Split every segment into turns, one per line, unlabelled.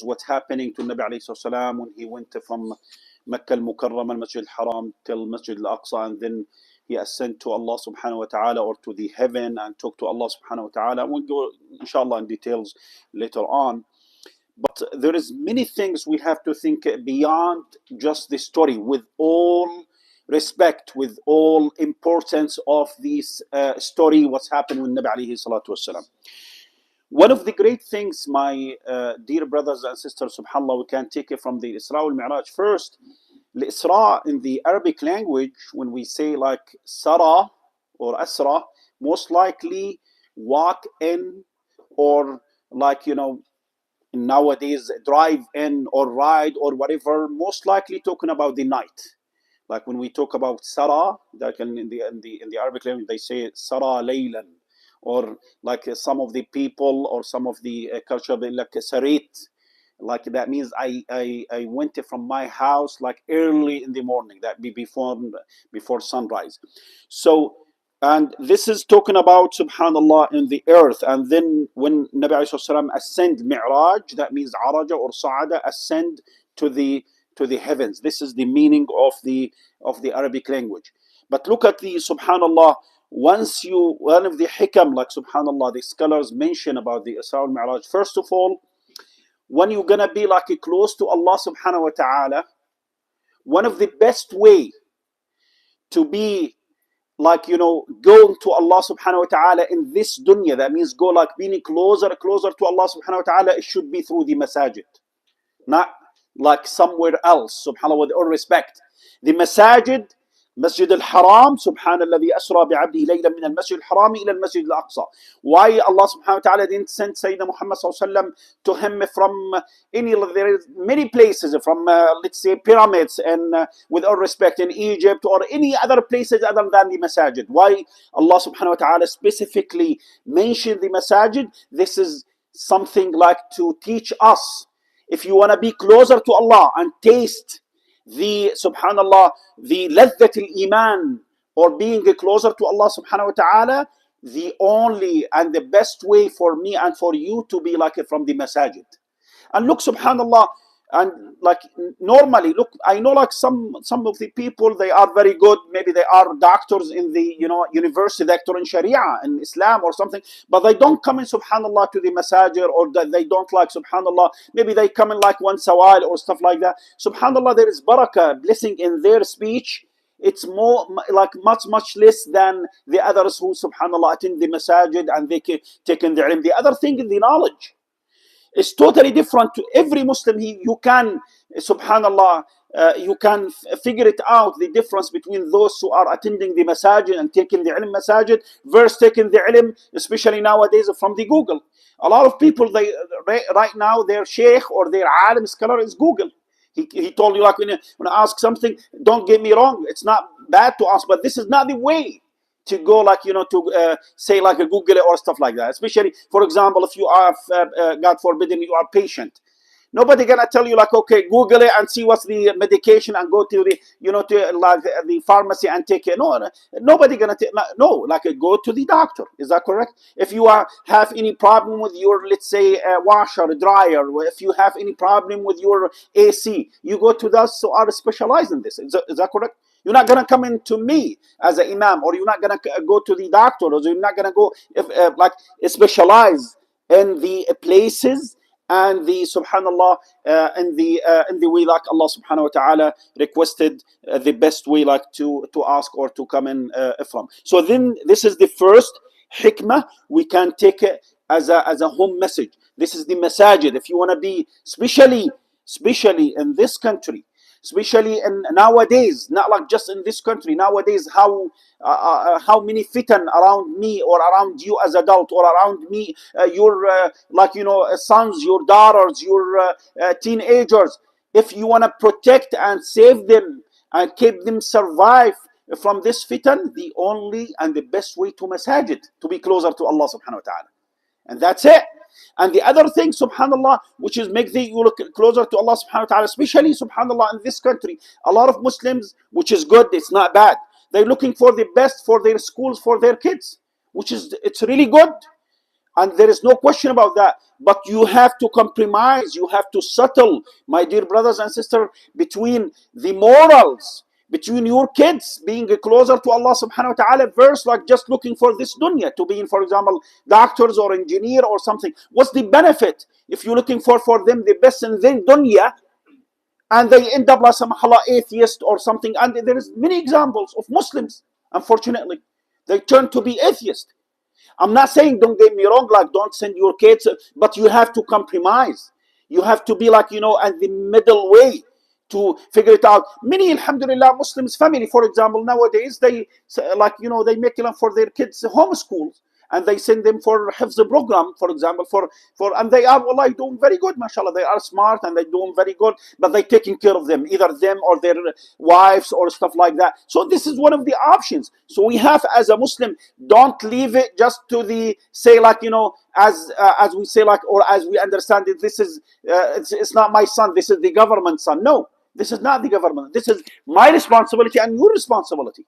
what's happening to Nabi alayhi salam when he went from Mecca al-Mukarram, Masjid al-Haram till Masjid al-Aqsa, and then he ascended to Allah subhanahu wa ta'ala, or to the heaven, and talked to Allah subhanahu wa ta'ala. We'll go inshallah in details later on. But there is many things we have to think beyond just the story, with all respect, with all importance of this story, what's happened with Nabi alayhi salatu wasalam. One of the great things, my dear brothers and sisters, subhanAllah, we can take it from the Isra al-Mi'raj. First, the Isra in the Arabic language, when we say like Sara or Asra, most likely walk in, or like, nowadays drive in or ride or whatever, most likely talking about the night. Like when we talk about Sara, that in the Arabic language they say Sara laylan, or like some of the people or some of the culture, they like sarit, like that means I went from my house like early in the morning, that be before sunrise. So, and this is talking about subhanallah in the earth. And then when Nabi alayhi salam ascend mi'raj, that means araja or sa'ada, ascend to the heavens. This is the meaning of the Arabic language. But look at the subhanallah, one of the hikam, like subhanallah, the scholars mention about the Isra al-Mi'raj. First of all, when you're gonna be like close to Allah subhanahu wa ta'ala, one of the best way to be like, going to Allah subhanahu wa ta'ala in this dunya, that means go like being closer to Allah subhanahu wa ta'ala, it should be through the masajid, not like somewhere else. Subhanallah, with all respect, the masajid, Masjid al-Haram, subhanalladhi asra bi'abdihi laylan min al-Masjid al-Haram ila al-Masjid al-Aqsa. Why Allah subhanahu wa ta'ala didn't send Sayyidina Muhammad sallallahu alayhi wa sallam to him from any, there is many places, from let's say pyramids, and with all respect, in Egypt or any other places other than the masajid. Why Allah subhanahu wa ta'ala specifically mentioned the masajid? This is something like to teach us, if you want to be closer to Allah and taste the subhanallah, the ladhat al-iman, or being closer to Allah subhanahu wa ta'ala, the only and the best way for me and for you to be like from the masajid. And look, subhanallah, and like normally, look, I know like some of the people, they are very good, maybe they are doctors in the university, doctor in Sharia in Islam or something, but they don't come in subhanallah to the masajid, or that they don't like subhanallah, maybe they come in like once a while or stuff like that. Subhanallah, there is barakah, blessing in their speech. It's more like much less than the others who subhanallah attend the masajid and they take in the ilm. The other thing is the knowledge. It's totally different to every Muslim. You can, subhanallah, you can figure it out, the difference between those who are attending the masajid and taking the ilm masajid versus taking the ilm, especially nowadays, from the Google. A lot of people, they right now, their sheikh or their alim scholar is Google. He told you, like when I ask something, don't get me wrong, it's not bad to ask, but this is not the way to go, like to say like a Google it or stuff like that. Especially, for example, if you are God forbidden, you are patient, nobody gonna tell you like, okay, Google it and see what's the medication and go to the to like the pharmacy and take it. No, nobody gonna no, like go to the doctor. Is that correct? If you have any problem with your, let's say, washer, dryer, if you have any problem with your AC, you go to those who are specialized in this. Is that correct? You're not going to come into me as an imam, or you're not going to go to the doctor, or you're not going to go like specialize in the places and the subhanallah in the way like Allah subhanahu wa ta'ala requested, the best way like to ask or to come in from. So then this is the first hikmah we can take it as a home message. This is the masajid. If you want to be, especially in this country, especially in nowadays, not like just in this country, nowadays, how many fitan around me or around you as adult, or around me, your sons, your daughters, your teenagers. If you want to protect and save them and keep them survive from this fitan, the only and the best way to masajid, to be closer to Allah subhanahu wa ta'ala, and that's it. And the other thing, subhanallah, which is make you look closer to Allah subhanahu wa ta'ala, especially subhanallah in this country, a lot of Muslims, which is good, it's not bad, they're looking for the best for their schools, for their kids, which is, it's really good. And there is no question about that. But you have to compromise, you have to settle, my dear brothers and sisters, between the morals, between your kids being closer to Allah subhanahu wa ta'ala versus like just looking for this dunya, to being, for example, doctors or engineer or something. What's the benefit if you're looking for them the best in their dunya, and they end up like some atheist or something? And there is many examples of Muslims, unfortunately, they turn to be atheists. I'm not saying, don't get me wrong, like don't send your kids, but you have to compromise. You have to be like, at the middle way to figure it out. Many, alhamdulillah, Muslims family, for example, nowadays, they like, they make for their kids homeschools. And they send them for Hifz program, for example, and they are wallahi doing very good, mashallah. They are smart and they're doing very good, but they're taking care of them, either them or their wives or stuff like that. So this is one of the options. So we have, as a Muslim, don't leave it just to the, say like, as we say like, or as we understand it, this is, it's not my son, this is the government's son. No, this is not the government. This is my responsibility and your responsibility.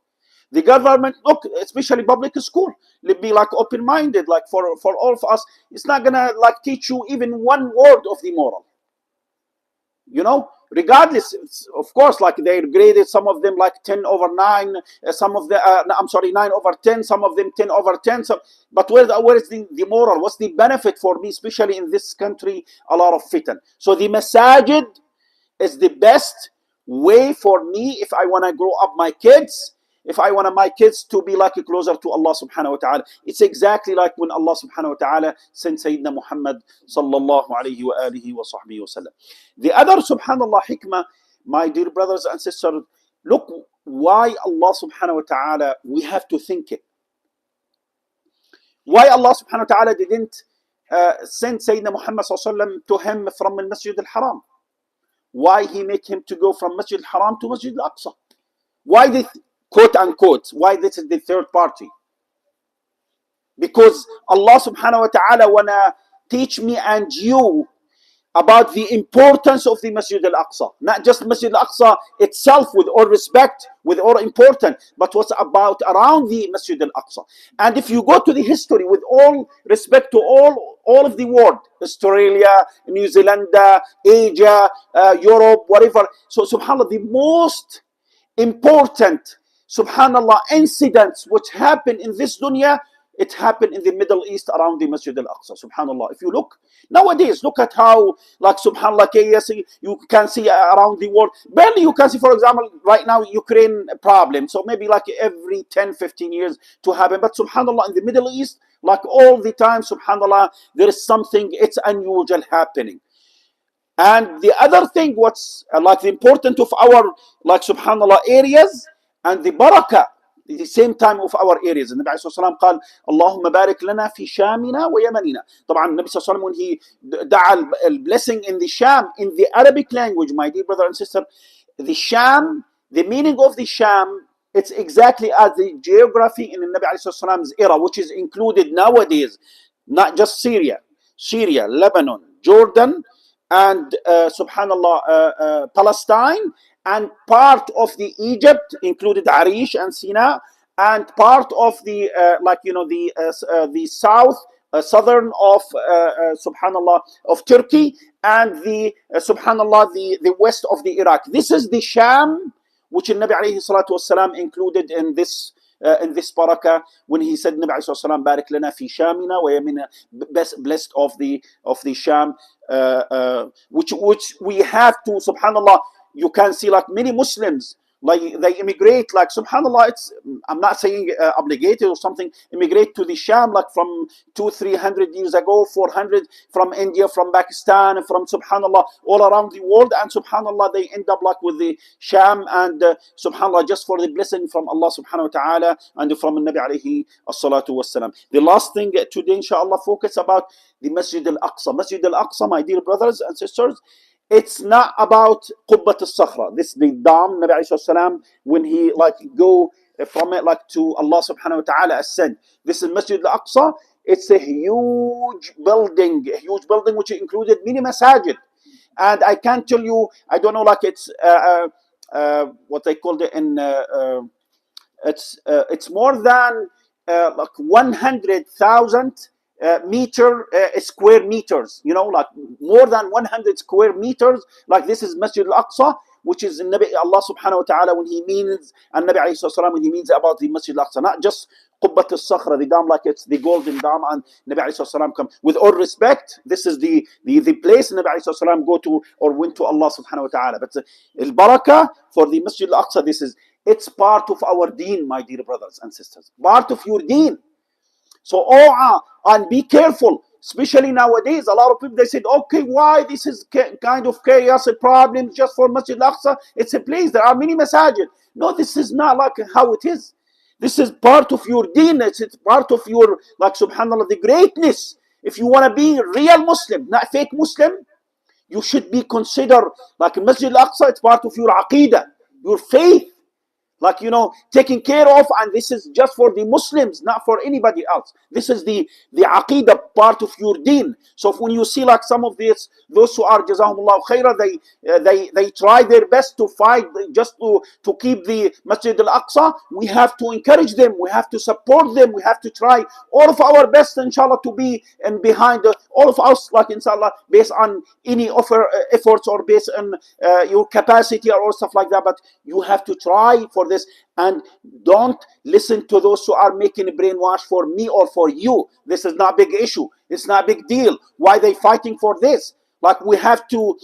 The government, look, especially public school, be like open-minded, like for all of us. It's not gonna like teach you even one word of the moral. Regardless, of course, like they graded some of them like 10/9, some of the, I'm sorry, 9/10, some of them 10/10. But where is the moral? What's the benefit for me, especially in this country, a lot of fitan? So the masajid is the best way for me if I want to grow up my kids. If I want my kids to be like closer to Allah subhanahu wa ta'ala, it's exactly like when Allah subhanahu wa ta'ala sent Sayyidina Muhammad sallallahu alayhi wa alihi wa sahbihi wa sallam. The other subhanallah hikmah, my dear brothers and sisters, look why Allah subhanahu wa ta'ala, we have to think it. Why Allah subhanahu wa ta'ala didn't send Sayyidina Muhammad sallallahu alayhi wa sallam to him from the Masjid al-Haram? Why he make him to go from Masjid al-Haram to Masjid al-Aqsa? Why did, quote unquote, why this is the third party? Because Allah subhanahu wa ta'ala wanna teach me and you about the importance of the Masjid al-Aqsa. Not just Masjid al-Aqsa itself with all respect, with all importance, but what's about around the Masjid al-Aqsa. And if you go to the history, with all respect to all of the world, Australia, New Zealand, Asia, Europe, whatever. So subhanAllah, the most important, subhanallah, incidents which happen in this dunya, it happened in the Middle East around the Masjid al-Aqsa, subhanallah. If you look nowadays, look at how, like subhanallah, yes, you can see around the world. Barely you can see, for example, right now, Ukraine problem. So maybe like every 10, 15 years to happen. But subhanallah, in the Middle East, like all the time, subhanallah, there is something, it's unusual happening. And the other thing, what's like the important of our, like subhanallah, areas, and the barakah, the same time of our areas. النبي عليه الصلاة والسلام قال اللهم بارك لنا في شامنا ويمننا. طبعا النبي صلى الله عليه وسلم, when he دعا blessing in the Sham, in the Arabic language, my dear brother and sister, the Sham, the meaning of the Sham, it's exactly as the geography in the Nabi عليه الصلاة والسلام's era, which is included nowadays, not just Syria, Lebanon, Jordan, and subhanallah, Palestine, and part of the Egypt, included Arish and Sina, and part of the the south, southern of subhanallah, of Turkey, and the subhanallah, the west of the Iraq. This is the Sham, which the Nabi alayhi salatu wasalam included in this barakah, when he said, Nabi alayhi salatu wasalam, barik lana fi shamina wa yamina, blessed of the Sham, which we have to, subhanallah. You can see like many Muslims, like they immigrate, like subhanallah, it's, I'm not saying obligated or something, immigrate to the Sham like from 200-300 years ago, 400, from India, from Pakistan, from subhanallah, all around the world, and subhanallah, they end up like with the Sham, and subhanallah, just for the blessing from Allah subhanahu wa ta'ala and from the Nabi alayhi as-salatu wassalam. The last thing today, inshallah, focus about the Masjid al-Aqsa. Masjid al-Aqsa, my dear brothers and sisters, it's not about Qubbat al-Sakhra. This is the dam, Nabi alayhi salam, when he like go from it like to Allah subhanahu wa ta'ala ascend. This is Masjid al-Aqsa. It's a huge building which included many masajid. And I can't tell you, I don't know, like it's what they called it in, it's more than like 100,000 square meters, like more than 100 square meters. Like this is Masjid al-Aqsa, which is Allah subhanahu wa ta'ala when he means, and Nabi alayhi salam when he means about the Masjid al-Aqsa, not just Qubbat al-Sakhra, the dome like it's the golden dome, and Nabi alayhi salam come. With all respect, this is the place Nabi alayhi salam go to or went to Allah subhanahu wa ta'ala. But al-barakah for the Masjid al-Aqsa, it's part of our deen, my dear brothers and sisters. Part of your deen. So, and be careful, especially nowadays. A lot of people, they said, okay, why this is kind of chaos, a problem just for Masjid al-Aqsa? It's a place, there are many masajid. No, this is not like how it is. This is part of your deen. It's part of your, like, subhanAllah, the greatness. If you want to be a real Muslim, not fake Muslim, you should be considered like Masjid al-Aqsa. It's part of your aqidah, your faith. Like, taken care of, and this is just for the Muslims, not for anybody else. This is the aqidah part of your deen. So when you see like some of those who are Jazahumullah khairah, they try their best to fight just to keep the Masjid al-Aqsa. We have to encourage them, we have to support them, we have to try all of our best, inshallah, to be and behind all of us, like inshallah, based on any efforts or based on your capacity or stuff like that. But you have to try for this, and don't listen to those who are making a brainwash for me or for you. This is not a big issue, it's not a big deal. Why they fighting for this? Like, we have to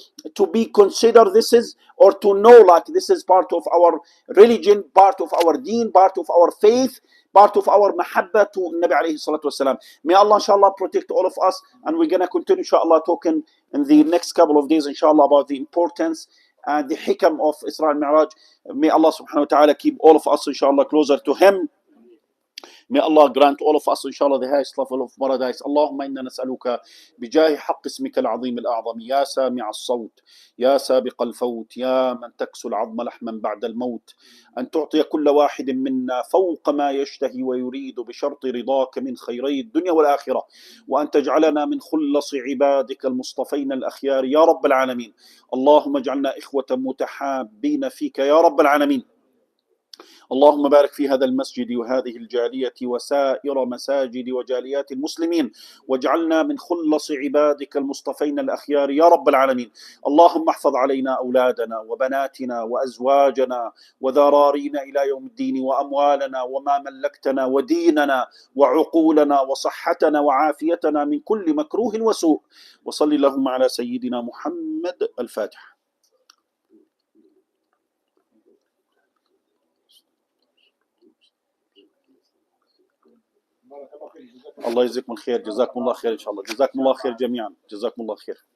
be considered this is, or to know like this is part of our religion, part of our deen, part of our faith, part of our mahabba to Nabi alayhi salatu wasalam. May Allah inshallah protect all of us, and we're gonna continue inshallah talking in the next couple of days inshallah about the importance and the hikam of Isra and Mi'raj. May Allah subhanahu wa ta'ala keep all of us inshallah closer to Him. May Allah grant all of us inshallah the highest level of paradise. Allahumma inna nas'aluka bijahi haqq ismika al-azim al-a'zam ya sami' as-sawt ya sabiq al-fawt ya man taksu al-'azma lahman ba'da al-maut an tu'tiya kulla wahidin minna fawqa ma yashtahi wa yuridu bi sharti ridaka min khayri ad-dunya wal akhirah wa an taj'alana min khullas 'ibadika al-mustafayn al-akhyar ya rabb al-'alamin. Allahumma ij'alna ikhwatan mutahabbin fika ya rabb al-'alamin. اللهم بارك في هذا المسجد وهذه الجالية وسائر مساجد وجاليات المسلمين، واجعلنا من خلص عبادك المصطفين الأخيار يا رب العالمين. اللهم احفظ علينا أولادنا وبناتنا وأزواجنا وذرارينا إلى يوم الدين، وأموالنا وما ملكتنا وديننا وعقولنا وصحتنا وعافيتنا من كل مكروه وسوء. وصل اللهم على سيدنا محمد. الفاتحة. الله يجزيكم الخير، جزاكم الله خير إن شاء الله، جزاكم الله خير جميعا، جزاكم الله خير.